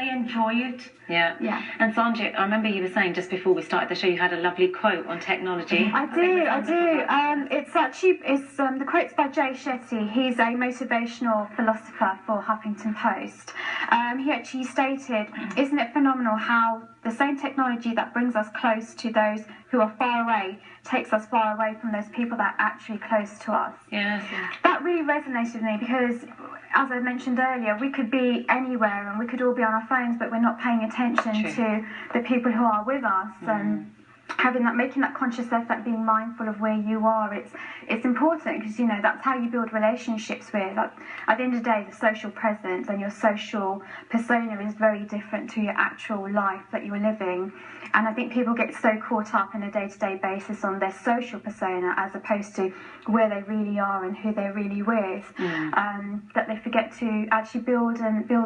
they enjoy it. Yeah. Yeah. And Sarnjit, I remember you were saying just before we started the show, you had a lovely quote on technology. I do. It's the quote's by Jay Shetty. He's a motivational philosopher for Huffington Post. He actually stated, "Isn't it phenomenal how the same technology that brings us close to those who are far away takes us far away from those people that are actually close to us?" Yes. That really resonated with me because, as I mentioned earlier, we could be anywhere and we could all be on our phones, but we're not paying attention to the people who are with us. And making that conscious effort, being mindful of where you are, it's important because, you know, that's how you build relationships with. Like, at the end of the day, the social presence and your social persona is very different to your actual life that you're living. And I think people get so caught up in a day-to-day basis on their social persona as opposed to where they really are and who they're really with, that they forget to actually build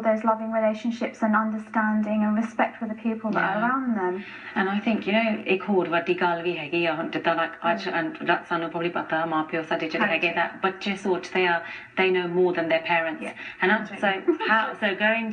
those loving relationships and understanding and respect for the people that are around them. And I think, you know, ek ਹੋਰ ਵੱਡੀ ਗੱਲ ਵੀ ਹੈਗੀ ਆ ਜਿੱਦਾਂ like ਅੱਜ ਸਾਨੂੰ probably ਪਤਾ ਮਾਂ ਪਿਓ ਸਾਡੇ ਜਿਹੜੇ ਹੈਗੇ that ਬੱਚੇ ਸੋਚਦੇ ਆ they know more than their parents. And so going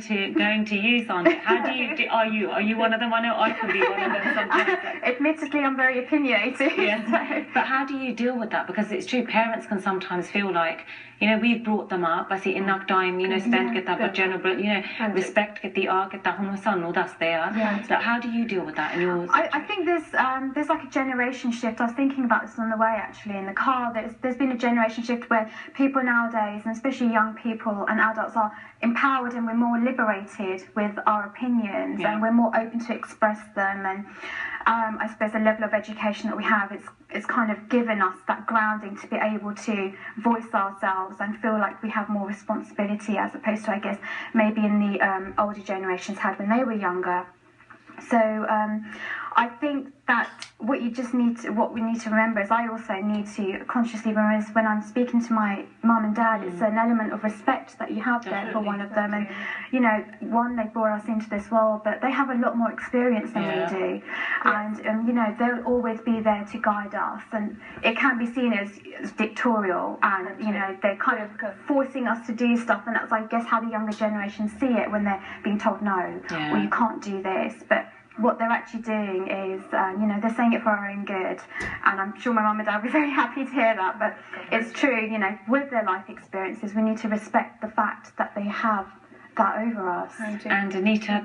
to you, Sarnjit, how do you are you one of them? I know I can be one of them sometimes. Admittedly, I'm very opinionated. Yeah. But how do you deal with that? Because it's true, parents can sometimes feel like, you know, we've brought them up. I see enough time, you know, spent get that general, but you know, respect get the art, get that homo that's there. So how do you deal with that in yours? I think there's like a generation shift. I was thinking about this on the way actually in the car. There's been a generation shift where people nowadays, and especially young people and adults, are empowered and we're more liberated with our opinions and we're more open to express them. And I suppose the level of education that we have, it's kind of given us that grounding to be able to voice ourselves and feel like we have more responsibility as opposed to, I guess, maybe in the older generations had when they were younger. So I think that what we need to remember is I also need to consciously remember is when I'm speaking to my mum and dad, it's an element of respect that you have there for one of them. And, you know, one, they brought us into this world, but they have a lot more experience than we do. And, you know, they'll always be there to guide us. And it can be seen as dictatorial and, you know, they're kind of forcing us to do stuff. And that's, I guess, how the younger generation see it when they're being told no, or you can't do this. But what they're actually doing is, you know, they're saying it for our own good. And I'm sure my mum and dad will be very happy to hear that. But it's true, you know, with their life experiences, we need to respect the fact that they have that over us. And Anita,